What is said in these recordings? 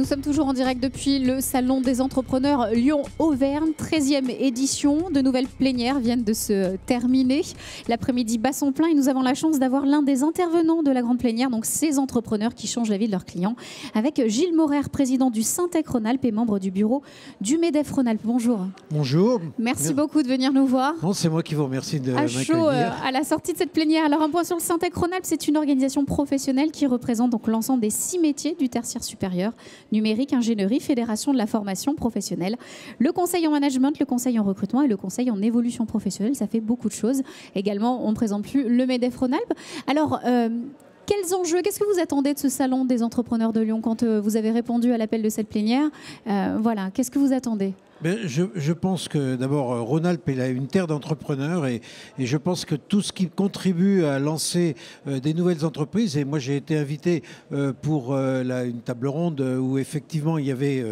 Nous sommes toujours en direct depuis le Salon des entrepreneurs Lyon-Auvergne, 13e édition. De nouvelles plénières viennent de se terminer. L'après-midi bat son plein et nous avons la chance d'avoir l'un des intervenants de la grande plénière, donc ces entrepreneurs qui changent la vie de leurs clients, avec Gilles Maurer, président du Syntec Rhône-Alpes et membre du bureau du MEDEF Rhône-Alpes. Bonjour. Bonjour. Merci beaucoup de venir nous voir. Non, c'est moi qui vous remercie de m'accueillir. À la sortie de cette plénière. Alors un point sur le Syntec Rhône-Alpes, c'est une organisation professionnelle qui représente donc l'ensemble des 6 métiers du tertiaire supérieur: numérique, ingénierie, fédération de la formation professionnelle, le conseil en management, le conseil en recrutement et le conseil en évolution professionnelle. Ça fait beaucoup de choses. Également, on ne présente plus le MEDEF Rhône-Alpes. Alors, quels enjeux, qu'est-ce que vous attendez de ce salon des entrepreneurs de Lyon quand vous avez répondu à l'appel de cette plénière? Voilà, qu'est-ce que vous attendez? Je pense que d'abord Rhône-Alpes est une terre d'entrepreneurs et je pense que tout ce qui contribue à lancer des nouvelles entreprises, et moi j'ai été invité pour une table ronde où effectivement il y avait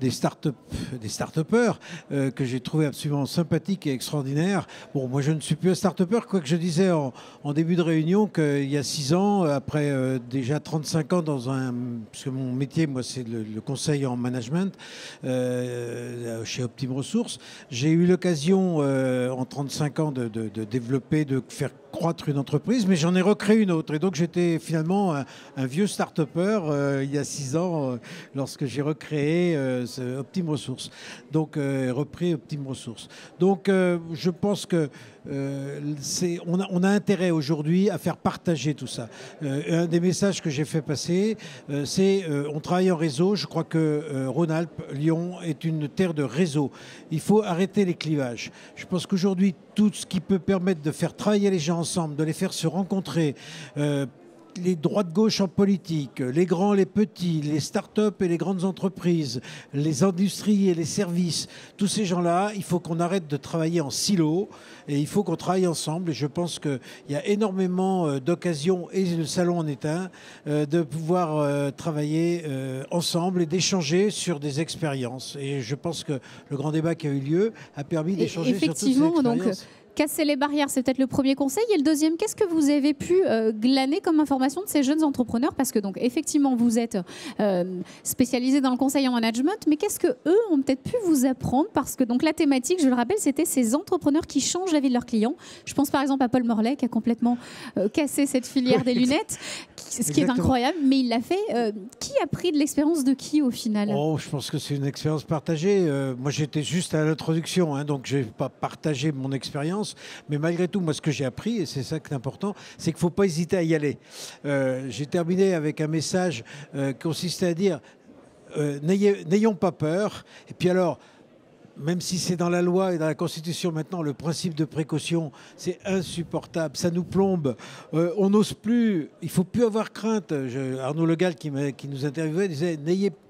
des start-upers que j'ai trouvé absolument sympathiques et extraordinaires. Bon, moi je ne suis plus un start-upper, quoique je disais en début de réunion qu'il y a 6 ans, après déjà 35 ans parce que mon métier, moi c'est le conseil en management, chez Optime Ressources. J'ai eu l'occasion en 35 ans de développer, de faire croître une entreprise, mais j'en ai recréé une autre. Et donc j'étais finalement un vieux start-upper il y a 6 ans lorsque j'ai recréé Optime Ressources. Donc repris Optime Ressources. Donc je pense que on a intérêt aujourd'hui à faire partager tout ça. Un des messages que j'ai fait passer, c'est on travaille en réseau. Je crois que Rhône-Alpes, Lyon est une terre de réseau. Il faut arrêter les clivages. Je pense qu'aujourd'hui, tout ce qui peut permettre de faire travailler les gens ensemble, de les faire se rencontrer, les droites-gauche en politique, les grands, les petits, les start-up et les grandes entreprises, les industries et les services, tous ces gens-là, il faut qu'on arrête de travailler en silo et il faut qu'on travaille ensemble. Et je pense qu'il y a énormément d'occasions, et le salon en est un, de pouvoir travailler ensemble et d'échanger sur des expériences. Et je pense que le grand débat qui a eu lieu a permis d'échanger sur toutes ces expériences. Casser les barrières, c'est peut-être le premier conseil. Et le deuxième, qu'est-ce que vous avez pu glaner comme information de ces jeunes entrepreneurs? Parce que donc effectivement, vous êtes spécialisé dans le conseil en management, mais qu'est-ce que eux ont peut-être pu vous apprendre? Parce que donc la thématique, je le rappelle, c'était ces entrepreneurs qui changent la vie de leurs clients. Je pense par exemple à Paul Morlet qui a complètement cassé cette filière des lunettes, ce qui est incroyable, mais il l'a fait. Qui a pris de l'expérience de qui au final? Je pense que c'est une expérience partagée. Moi, j'étais juste à l'introduction, donc je n'ai pas partagé mon expérience. Mais malgré tout, moi, ce que j'ai appris, et c'est ça qui est important, c'est qu'il ne faut pas hésiter à y aller. J'ai terminé avec un message qui consistait à dire n'ayons pas peur. Et puis alors, même si c'est dans la loi et dans la Constitution maintenant, le principe de précaution, c'est insupportable, ça nous plombe. On n'ose plus, il ne faut plus avoir crainte. Arnaud Le Gall qui nous interviewait disait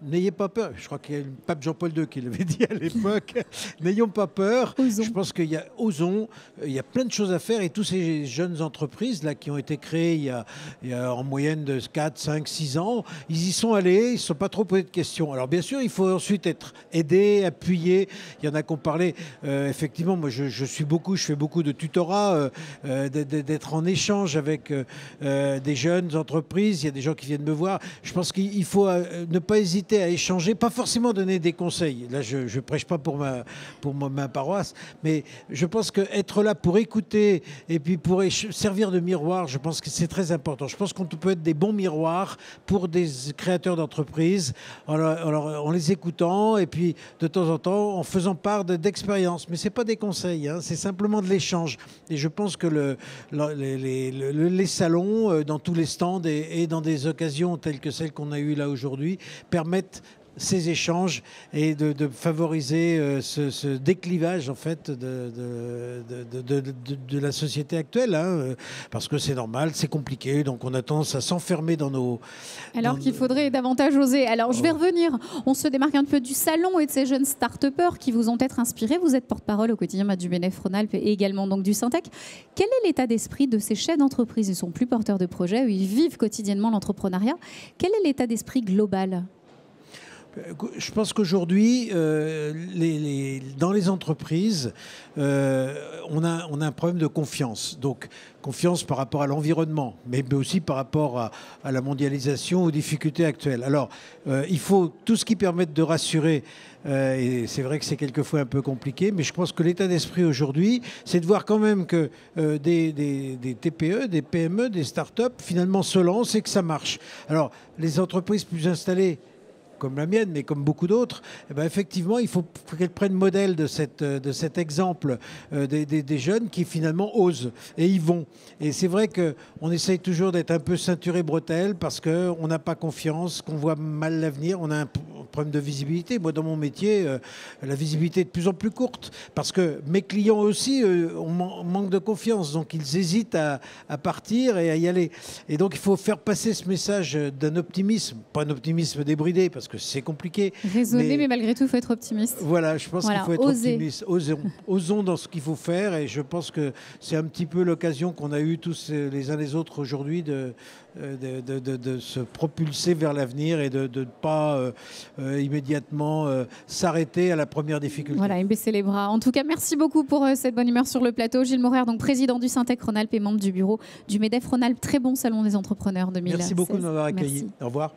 n'ayez pas peur. Je crois qu'il y a le pape Jean-Paul II qui l'avait dit à l'époque. N'ayons pas peur. Osons. Je pense qu'il y a osons, il y a plein de choses à faire et tous ces jeunes entreprises là qui ont été créées il y a en moyenne de 4, 5, 6 ans, ils y sont allés, ils ne se sont pas trop posés de questions. Alors bien sûr, il faut ensuite être aidé, appuyé. Il y en a qui ont parlé, effectivement, moi je fais beaucoup de tutorat, d'être en échange avec des jeunes entreprises, il y a des gens qui viennent me voir. Je pense qu'il faut ne pas hésiter à échanger, pas forcément donner des conseils. Là, je ne prêche pas pour ma paroisse, mais je pense qu'être là pour écouter et puis pour servir de miroir, je pense que c'est très important. Je pense qu'on peut être des bons miroirs pour des créateurs d'entreprises en les écoutant et puis de temps en temps en faisant part d'expérience. Mais ce n'est pas des conseils, c'est simplement de l'échange. Et je pense que les salons, dans tous les stands et dans des occasions telles que celles qu'on a eues là aujourd'hui, permettent ces échanges et de favoriser ce déclivage en fait de la société actuelle, parce que c'est normal, c'est compliqué, donc on a tendance à s'enfermer dans nos... Alors qu'il faudrait davantage oser. Alors je vais revenir, on se démarque un peu du salon et de ces jeunes start-upers qui vous ont peut-être inspiré. Vous êtes porte-parole au quotidien du MEDEF Rhône-Alpes et également donc du Syntec. Quel est l'état d'esprit de ces chefs d'entreprise? Ils sont plus porteurs de projets, ils vivent quotidiennement l'entrepreneuriat. Quel est l'état d'esprit global? Je pense qu'aujourd'hui, dans les entreprises, on a un problème de confiance. Donc, confiance par rapport à l'environnement, mais aussi par rapport à la mondialisation, aux difficultés actuelles. Alors, il faut tout ce qui permette de rassurer. Et c'est vrai que c'est quelquefois un peu compliqué, mais je pense que l'état d'esprit aujourd'hui, c'est de voir quand même que des TPE, des PME, des start-up, finalement se lancent et que ça marche. Alors, les entreprises plus installées, comme la mienne, mais comme beaucoup d'autres, eh ben effectivement, il faut qu'elles prennent modèle de cet exemple des jeunes qui finalement osent et y vont. Et c'est vrai qu'on essaye toujours d'être un peu ceinturé bretelles parce qu'on n'a pas confiance, qu'on voit mal l'avenir, on a un problème de visibilité. Moi, dans mon métier, la visibilité est de plus en plus courte parce que mes clients aussi manquent de confiance, donc ils hésitent à partir et à y aller. Et donc, il faut faire passer ce message d'un optimisme, pas un optimisme débridé, parce que c'est compliqué. Raisonner, mais malgré tout, il faut être optimiste. Voilà, je pense qu'il faut être optimiste. Osons dans ce qu'il faut faire, et je pense que c'est un petit peu l'occasion qu'on a eue tous les uns les autres aujourd'hui de se propulser vers l'avenir et de ne pas immédiatement s'arrêter à la première difficulté. Voilà, et baisser les bras. En tout cas, merci beaucoup pour cette bonne humeur sur le plateau. Gilles Morer, donc président du Syntec Rhône-Alpes et membre du bureau du MEDEF Rhône-Alpes. Très bon salon des entrepreneurs 2016. Merci beaucoup de m'avoir accueilli. Merci. Au revoir.